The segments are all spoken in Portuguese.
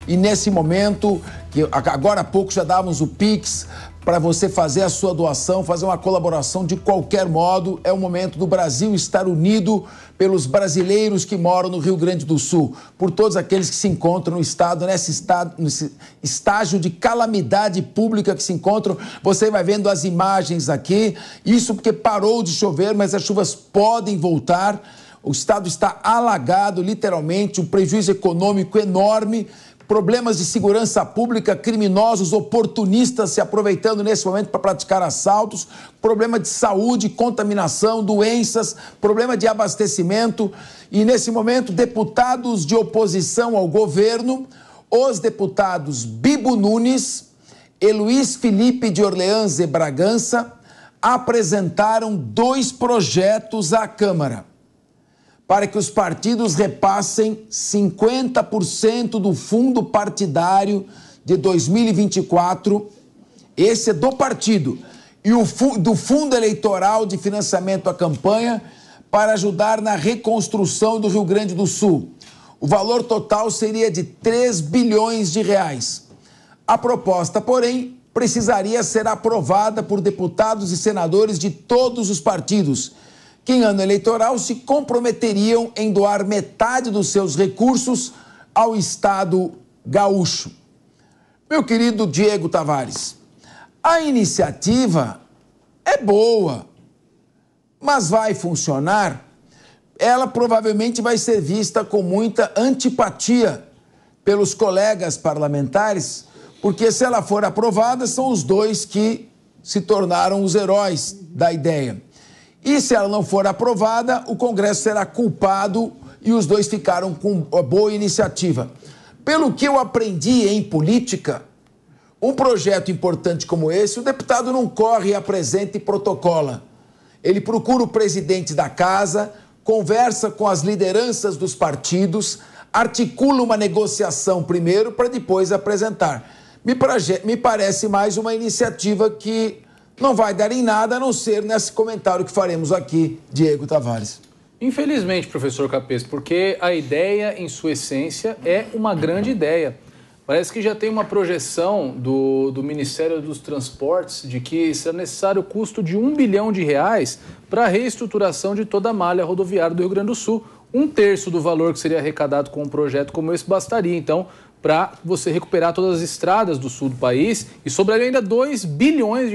E nesse momento, que agora há pouco já dávamos o Pix para você fazer a sua doação, fazer uma colaboração de qualquer modo. É o momento do Brasil estar unido pelos brasileiros que moram no Rio Grande do Sul, por todos aqueles que se encontram no estado, nesse estágio de calamidade pública que se encontram. Você vai vendo as imagens aqui, isso porque parou de chover, mas as chuvas podem voltar. O estado está alagado, literalmente, um prejuízo econômico enorme. Problemas de segurança pública, criminosos, oportunistas se aproveitando nesse momento para praticar assaltos, problema de saúde, contaminação, doenças, problema de abastecimento. E nesse momento, deputados de oposição ao governo, os deputados Bibo Nunes e Luiz Felipe de Orleans e Bragança, apresentaram 2 projetos à Câmara para que os partidos repassem 50% do fundo partidário de 2024. Esse é do partido. E do fundo eleitoral de financiamento à campanha para ajudar na reconstrução do Rio Grande do Sul. O valor total seria de 3 bilhões de reais. A proposta, porém, precisaria ser aprovada por deputados e senadores de todos os partidos, que em ano eleitoral se comprometeriam em doar metade dos seus recursos ao Estado gaúcho. Meu querido Diego Tavares, a iniciativa é boa, mas vai funcionar? Ela provavelmente vai ser vista com muita antipatia pelos colegas parlamentares, porque se ela for aprovada, são os 2 que se tornaram os heróis da ideia. E se ela não for aprovada, o Congresso será culpado e os 2 ficaram com a boa iniciativa. Pelo que eu aprendi em política, um projeto importante como esse, o deputado não corre, apresenta e protocola. Ele procura o presidente da casa, conversa com as lideranças dos partidos, articula uma negociação primeiro para depois apresentar. Me parece mais uma iniciativa que não vai dar em nada, a não ser nesse comentário que faremos aqui, Diego Tavares. Infelizmente, professor Capês, porque a ideia, em sua essência, é uma grande ideia. Parece que já tem uma projeção do Ministério dos Transportes de que será necessário o custo de R$1 bilhão para a reestruturação de toda a malha rodoviária do Rio Grande do Sul. 1/3 do valor que seria arrecadado com um projeto como esse bastaria, então, para você recuperar todas as estradas do sul do país e sobraria ainda R$2 bilhões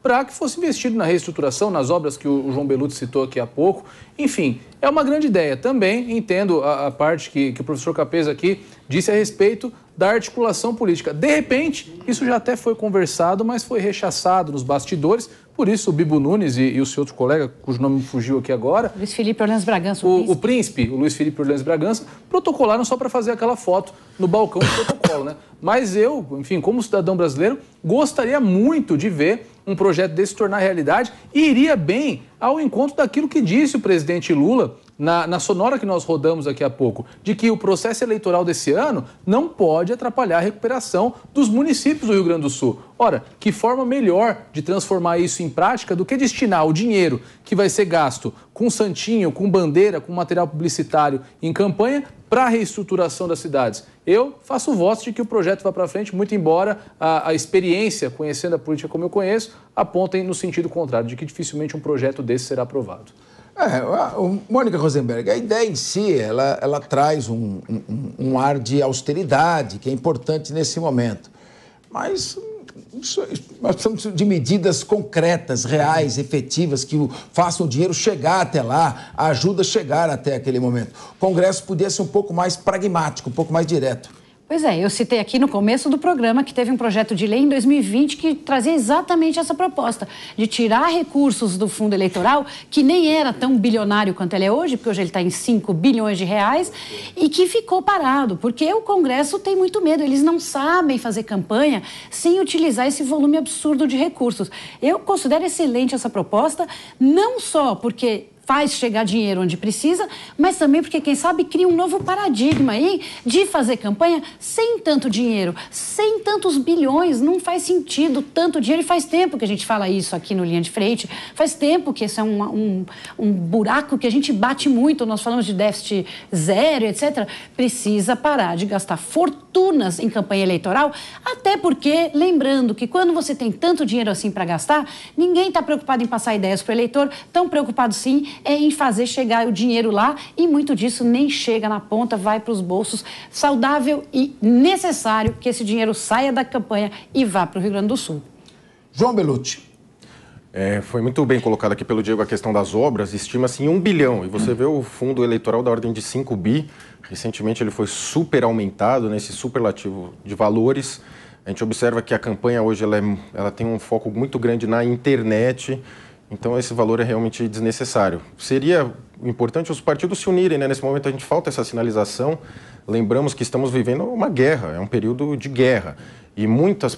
para que fosse investido na reestruturação, nas obras que o João Belutti citou aqui há pouco. Enfim, é uma grande ideia. Também entendo a parte que o professor Capês aqui disse a respeito da articulação política. De repente, isso já até foi conversado, mas foi rechaçado nos bastidores. Por isso, o Bibo Nunes e o seu outro colega, cujo nome me fugiu aqui agora... Luiz Felipe Orleans Bragança. O príncipe, o Luiz Felipe Orleans Bragança, protocolaram só para fazer aquela foto no balcão do protocolo, né? Mas eu, enfim, como cidadão brasileiro, gostaria muito de ver um projeto desse tornar realidade e iria bem ao encontro daquilo que disse o presidente Lula na sonora que nós rodamos daqui a pouco, de que o processo eleitoral desse ano não pode atrapalhar a recuperação dos municípios do Rio Grande do Sul. Ora, que forma melhor de transformar isso em prática do que destinar o dinheiro que vai ser gasto com santinho, com bandeira, com material publicitário em campanha para a reestruturação das cidades. Eu faço votos de que o projeto vá para frente, muito embora a experiência, conhecendo a política como eu conheço, apontem no sentido contrário, de que dificilmente um projeto desse será aprovado. Mônica Rosenberg, a ideia em si, ela traz um ar de austeridade, que é importante nesse momento. Mas nós precisamos de medidas concretas, reais, efetivas, que façam o dinheiro chegar até lá, a ajuda a chegar até aquele momento. O Congresso podia ser um pouco mais pragmático, um pouco mais direto. Pois é, eu citei aqui no começo do programa que teve um projeto de lei em 2020 que trazia exatamente essa proposta, de tirar recursos do fundo eleitoral, que nem era tão bilionário quanto ele é hoje, porque hoje ele está em 5 bilhões de reais, e que ficou parado, porque o Congresso tem muito medo, eles não sabem fazer campanha sem utilizar esse volume absurdo de recursos. Eu considero excelente essa proposta, não só porque faz chegar dinheiro onde precisa, mas também porque, quem sabe, cria um novo paradigma aí de fazer campanha sem tanto dinheiro, sem tantos bilhões. Não faz sentido tanto dinheiro, e faz tempo que a gente fala isso aqui no Linha de Frente, faz tempo que esse é um buraco que a gente bate muito. Nós falamos de déficit zero, etc. Precisa parar de gastar fortunas em campanha eleitoral, até porque, lembrando que quando você tem tanto dinheiro assim para gastar, ninguém está preocupado em passar ideias para o eleitor, tão preocupado sim é em fazer chegar o dinheiro lá, e muito disso nem chega na ponta, vai para os bolsos. Saudável e necessário que esse dinheiro saia da campanha e vá para o Rio Grande do Sul. João Belutti. Foi muito bem colocado aqui pelo Diego a questão das obras, estima-se em 1 bilhão, e você vê o fundo eleitoral da ordem de 5 bi, recentemente ele foi super aumentado, nesse superlativo de valores. A gente observa que a campanha hoje ela tem um foco muito grande na internet, então esse valor é realmente desnecessário. Seria importante os partidos se unirem, né? Nesse momento a gente falta essa sinalização. Lembramos que estamos vivendo uma guerra, é um período de guerra. E muitos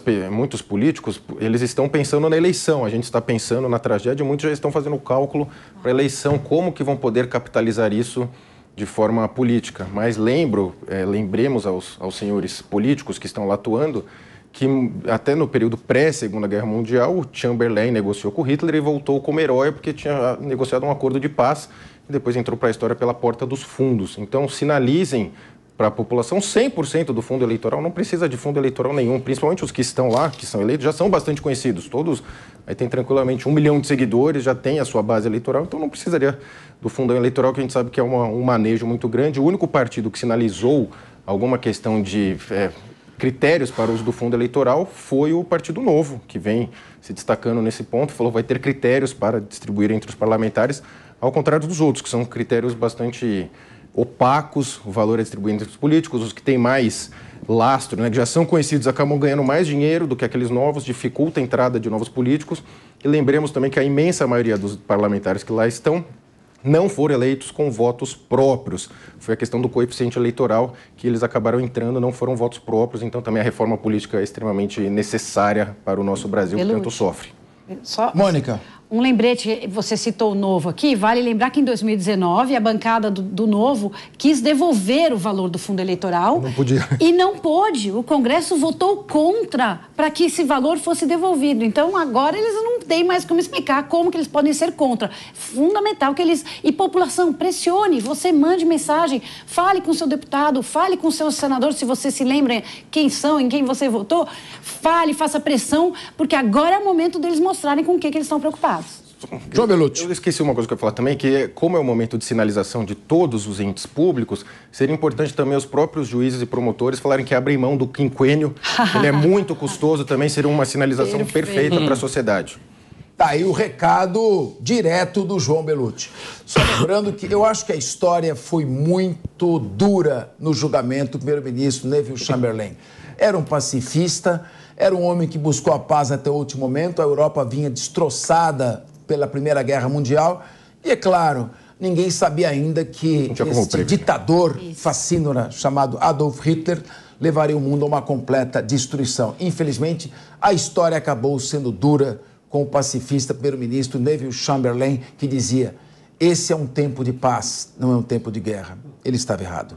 políticos, eles estão pensando na eleição, a gente está pensando na tragédia, muitos já estão fazendo o cálculo para a eleição, como que vão poder capitalizar isso de forma política. Mas lembremos aos senhores políticos que estão lá atuando, que até no período pré-Segunda Guerra Mundial, o Chamberlain negociou com Hitler e voltou como herói porque tinha negociado um acordo de paz e depois entrou para a história pela porta dos fundos. Então, sinalizem para a população 100% do fundo eleitoral, não precisa de fundo eleitoral nenhum, principalmente os que estão lá, que são eleitos, já são bastante conhecidos, todos aí tem tranquilamente 1 milhão de seguidores, já tem a sua base eleitoral, então não precisaria do fundão eleitoral, que a gente sabe que é um manejo muito grande. O único partido que sinalizou alguma questão de critérios para o uso do fundo eleitoral foi o Partido Novo, que vem se destacando nesse ponto, falou que vai ter critérios para distribuir entre os parlamentares, ao contrário dos outros, que são critérios bastante opacos, o valor é distribuído entre os políticos, os que têm mais lastro, né, que já são conhecidos, acabam ganhando mais dinheiro do que aqueles novos, dificulta a entrada de novos políticos. E lembremos também que a imensa maioria dos parlamentares que lá estão não foram eleitos com votos próprios. Foi a questão do coeficiente eleitoral que eles acabaram entrando, não foram votos próprios, então também a reforma política é extremamente necessária para o nosso Brasil, que tanto sofre. Mônica. Um lembrete, você citou o Novo aqui, vale lembrar que em 2019 a bancada do Novo quis devolver o valor do fundo eleitoral. Não podia. E não pôde. O Congresso votou contra para que esse valor fosse devolvido. Então agora eles não têm mais como explicar como que eles podem ser contra. Fundamental que eles... E população, pressione, você mande mensagem, fale com o seu deputado, fale com o seu senador, se você se lembra quem são, em quem você votou, fale, faça pressão, porque agora é o momento deles mostrarem com o que eles estão preocupados. João Belutti. Eu esqueci uma coisa que eu ia falar também, que como é o momento de sinalização de todos os entes públicos, seria importante também os próprios juízes e promotores falarem que abrem mão do quinquênio, ele é muito custoso, também seria uma sinalização perfeita para a sociedade. Tá aí o recado direto do João Belutti. Só lembrando que eu acho que a história foi muito dura no julgamento do primeiro-ministro Neville Chamberlain. Era um pacifista, era um homem que buscou a paz até o último momento, a Europa vinha destroçada pela Primeira Guerra Mundial e, é claro, ninguém sabia ainda que esse ditador fascínora chamado Adolf Hitler levaria o mundo a uma completa destruição. Infelizmente, a história acabou sendo dura com o pacifista primeiro-ministro Neville Chamberlain, que dizia: esse é um tempo de paz, não é um tempo de guerra. Ele estava errado.